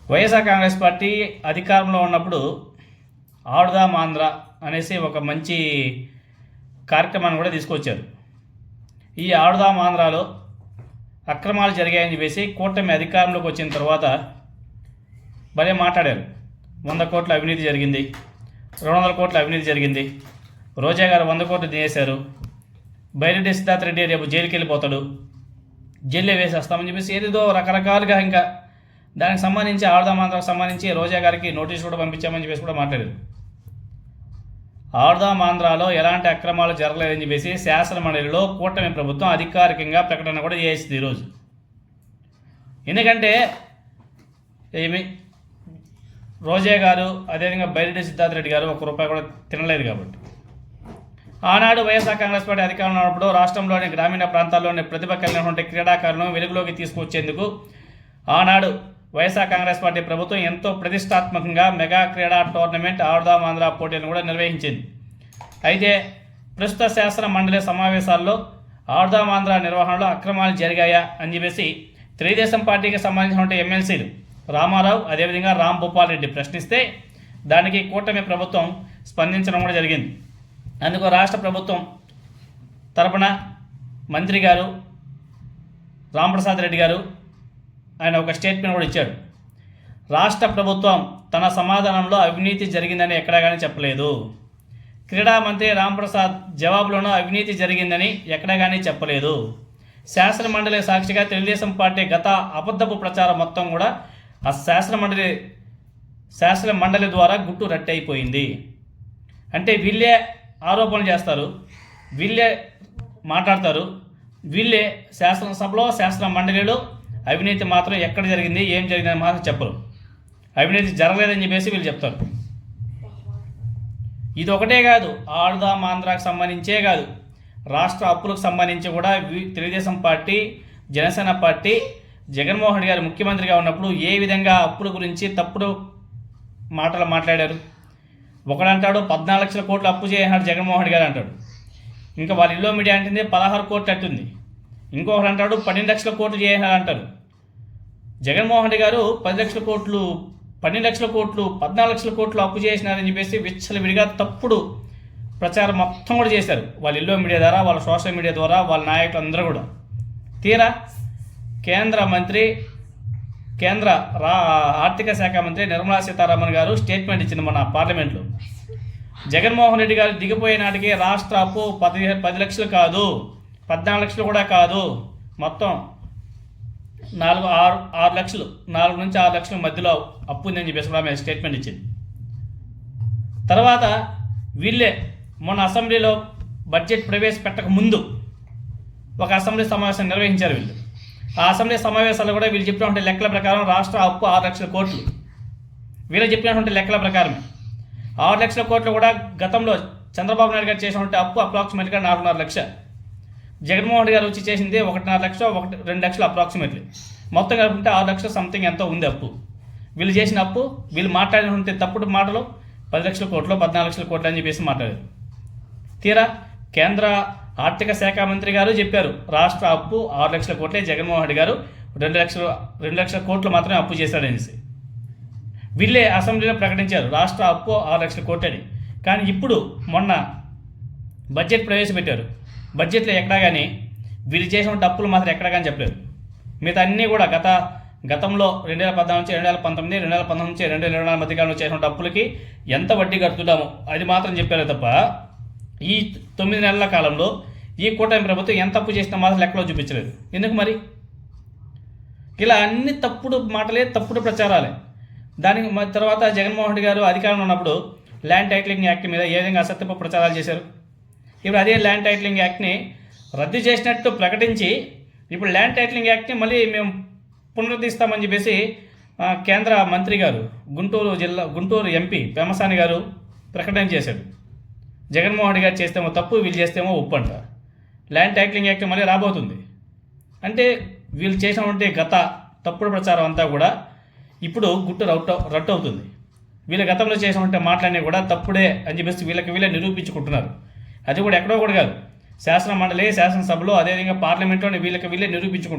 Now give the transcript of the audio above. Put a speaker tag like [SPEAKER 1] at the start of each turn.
[SPEAKER 1] YSR Congress party అధికారంలో ఉన్నప్పుడు ఆడుదాం ఆంధ్ర అనేసి ఒక మంచి కార్యక్రమాన్ని కూడా తీసుకొచ్చారు. ఈ ఆడుదాం ఆంధ్రాలో అక్రమాలు జరిగాయని చెప్పేసి కూటమి అధికారంలోకి వచ్చిన తర్వాత భలే మాట్లాడారు. 100 కోట్ల అవినీతి జరిగింది, 200 కోట్ల అవినీతి జరిగింది, రోజా గారు 100 కోట్లు తినేశారు, బైరెడ్డి సిద్ధార్థ రెడ్డి రేపు జైలుకి వెళ్ళిపోతాడు, జైల్లో వేసేస్తామని చెప్పేసి ఏదేదో రకరకాలుగా ఇంకా దానికి సంబంధించి ఆడుదాం ఆంధ్రాకు సంబంధించి రోజా గారికి నోటీసు కూడా పంపించామని చెప్పేసి కూడా మాట్లాడారు. ఆడుదాం ఆంధ్రాలో ఎలాంటి అక్రమాలు జరగలేదని చెప్పేసి శాసనమండలిలో కూటమి ప్రభుత్వం అధికారికంగా ప్రకటన కూడా చేసింది ఈరోజు. ఎందుకంటే రోజా గారు అదేవిధంగా బైరెడ్డి సిద్ధార్థ రెడ్డి గారు ₹1 కూడా తినలేదు కాబట్టి. ఆనాడు వైఎస్ఆర్ కాంగ్రెస్ పార్టీ అధికారంలో ఉన్నప్పుడు రాష్ట్రంలోని గ్రామీణ ప్రాంతాల్లోని ప్రతిభ కలిగినటువంటి క్రీడాకారులను వెలుగులోకి తీసుకొచ్చేందుకు ఆనాడు వైఎస్ఆర్ కాంగ్రెస్ పార్టీ ప్రభుత్వం ఎంతో ప్రతిష్టాత్మకంగా మెగా క్రీడా టోర్నమెంట్ ఆడుదాం ఆంధ్ర పోటీలను కూడా నిర్వహించింది. అయితే ప్రస్తుత శాసన మండలి సమావేశాల్లో ఆడుదాం ఆంధ్ర నిర్వహణలో అక్రమాలు జరిగాయా అని చెప్పేసి తెలుగుదేశం పార్టీకి సంబంధించినటువంటి ఎమ్మెల్సీలు రామారావు అదేవిధంగా రామ్ భూపాల్ రెడ్డి ప్రశ్నిస్తే దానికి కూటమి ప్రభుత్వం స్పందించడం కూడా జరిగింది. అందుకు రాష్ట్ర ప్రభుత్వం తరపున మంత్రి గారు రాంప్రసాద్ రెడ్డి గారు ఆయన ఒక స్టేట్మెంట్ కూడా ఇచ్చాడు. రాష్ట్ర ప్రభుత్వం తన సమాధానంలో అవినీతి జరిగిందని ఎక్కడా కానీ చెప్పలేదు. క్రీడా మంత్రి రాంప్రసాద్ జవాబులోనూ అవినీతి జరిగిందని ఎక్కడా కానీ చెప్పలేదు. శాసన మండలి సాక్షిగా తెలుగుదేశం పార్టీ గత అబద్ధపు ప్రచారం మొత్తం కూడా ఆ శాసన మండలి ద్వారా గుట్టు రట్టయిపోయింది. అంటే వీళ్ళే ఆరోపణలు చేస్తారు, వీళ్ళే మాట్లాడతారు, వీళ్ళే శాసనసభలో శాసన మండలిలో అవినీతి మాత్రం ఎక్కడ జరిగింది ఏం జరిగిందని మాత్రం చెప్పరు. అవినీతి జరగలేదని చెప్పేసి వీళ్ళు చెప్తారు. ఇది ఒకటే కాదు, ఆడుదాం ఆంధ్రాకు సంబంధించే కాదు, రాష్ట్ర అప్పులకు సంబంధించి కూడా తెలుగుదేశం పార్టీ జనసేన పార్టీ జగన్మోహన్ రెడ్డి గారు ముఖ్యమంత్రిగా ఉన్నప్పుడు ఏ విధంగా అప్పుల గురించి తప్పుడు మాటలు మాట్లాడారు. ఒకడంటాడు 14 లక్షల కోట్లు అప్పు చేసినాడు జగన్మోహన్ రెడ్డి గారు అంటాడు. ఇంకా వాళ్ళ ఇల్లో మీడియా అంటుంది 16 కోట్లు అట్టుంది. ఇంకొకటి అంటాడు 12 లక్షల కోట్లు చేసినాడు అంటారు. జగన్మోహన్ రెడ్డి గారు 10 లక్షల కోట్లు 12 లక్షల కోట్లు 14 లక్షల కోట్లు అప్పు చేసినారని చెప్పేసి విచ్చలవిడిగా తప్పుడు ప్రచారం మొత్తం కూడా చేశారు. వాళ్ళ ఇల్లో మీడియా ద్వారా, వాళ్ళ సోషల్ మీడియా ద్వారా, వాళ్ళ నాయకులు అందరూ కూడా. తీరా కేంద్ర ఆర్థిక శాఖ మంత్రి నిర్మలా సీతారామన్ గారు స్టేట్మెంట్ ఇచ్చింది మన పార్లమెంట్లో. జగన్మోహన్ రెడ్డి గారు దిగిపోయే నాటికి రాష్ట్ర అప్పు 10 లక్షలు కాదు, 14 లక్షలు కూడా కాదు, మొత్తం 4 లక్షలు, 4 నుంచి 6 లక్షల మధ్యలో అప్పు ఉందని చెప్పేసి ఆమె స్టేట్మెంట్ ఇచ్చింది. తర్వాత వీళ్ళే మొన్న అసెంబ్లీలో బడ్జెట్ ప్రవేశపెట్టక ముందు ఒక అసెంబ్లీ సమావేశం నిర్వహించారు వీళ్ళు. ఆ అసెంబ్లీ సమావేశాల్లో కూడా వీళ్ళు చెప్పినటువంటి లెక్కల ప్రకారం రాష్ట్ర అప్పు 6 లక్షల కోట్లు. వీళ్ళు చెప్పినటువంటి లెక్కల ప్రకారం 6 లక్షల కోట్లు కూడా గతంలో చంద్రబాబు నాయుడు గారు చేసినటువంటి అప్పు అప్రాక్సిమేట్గా 4.5 లక్షలు. జగన్మోహన్ రెడ్డి గారు వచ్చి చేసింది 1.5 లక్షలు, 2 లక్షలు అప్రాక్సిమేట్లీ. మొత్తం కలుపుకుంటే 6 లక్షలు సంథింగ్ ఎంతో ఉంది అప్పు. వీళ్ళు చేసిన అప్పు, వీళ్ళు మాట్లాడినటువంటి తప్పుడు మాటలు 10 లక్షల కోట్లు 14 లక్షల కోట్లు అని చెప్పేసి మాట్లాడారు. తీరా కేంద్ర ఆర్థిక శాఖ మంత్రి గారు చెప్పారు రాష్ట్ర అప్పు 6 లక్షల కోట్లే, జగన్మోహన్ రెడ్డి గారు 2 లక్షల కోట్లు మాత్రమే అప్పు చేశాడనేసి వీళ్ళే అసెంబ్లీలో ప్రకటించారు రాష్ట్ర అప్పు 6 లక్షల కోట్లని. కానీ ఇప్పుడు మొన్న బడ్జెట్ ప్రవేశపెట్టారు. బడ్జెట్లో ఎక్కడా కానీ వీళ్ళు చేసిన అప్పులు మాత్రం ఎక్కడా కానీ చెప్పలేదు. మిగతా అన్నీ కూడా గతంలో 2014 నుంచి 2019, 2019 నుంచి 2024 మధ్యకాలంలో చేసిన అప్పులకి ఎంత వడ్డీ కడుతున్నామో అది మాత్రం చెప్పారు తప్ప ఈ 9 నెలల కాలంలో ఈ కూటమి ప్రభుత్వం ఎంత అప్పు చేసినా మాత్రం లెక్కలో చూపించలేదు. ఎందుకు మరి? ఇలా అన్ని తప్పుడు మాటలే, తప్పుడు ప్రచారాలే. దానికి తర్వాత జగన్మోహన్ రెడ్డి గారు అధికారంలో ఉన్నప్పుడు ల్యాండ్ టైటిలింగ్ యాక్ట్ మీద ఏ విధంగా అసత్యపు ప్రచారాలు చేశారు. ఇప్పుడు అదే ల్యాండ్ టైటిలింగ్ యాక్ట్ని రద్దు చేసినట్టు ప్రకటించి ఇప్పుడు ల్యాండ్ టైటిలింగ్ యాక్ట్ని మళ్ళీ మేము పునరుద్ధరిస్తామని చెప్పేసి కేంద్ర మంత్రి గారు గుంటూరు ఎంపీ పెమసాని గారు ప్రకటన చేశాడు. జగన్మోహన్ రెడ్డి గారు చేస్తేమో తప్పు, వీళ్ళు చేస్తేమో ఒప్పు అంట. ల్యాండ్ టైటిలింగ్ యాక్ట్ మళ్ళీ రాబోతుంది. అంటే వీళ్ళు చేసినటువంటి గత తప్పుడు ప్రచారం అంతా కూడా ఇప్పుడు రట్టు అవుతుంది. వీళ్ళ గతంలో చేసినటువంటి మాటలన్నీ కూడా తప్పుడే అని చెప్పేసి వీళ్ళే నిరూపించుకుంటున్నారు. అది కూడా ఎక్కడో కూడా కాదు, శాసన మండలి శాసనసభలో అదేవిధంగా పార్లమెంట్లోనే వీళ్ళే నిరూపించుకుంటున్నారు.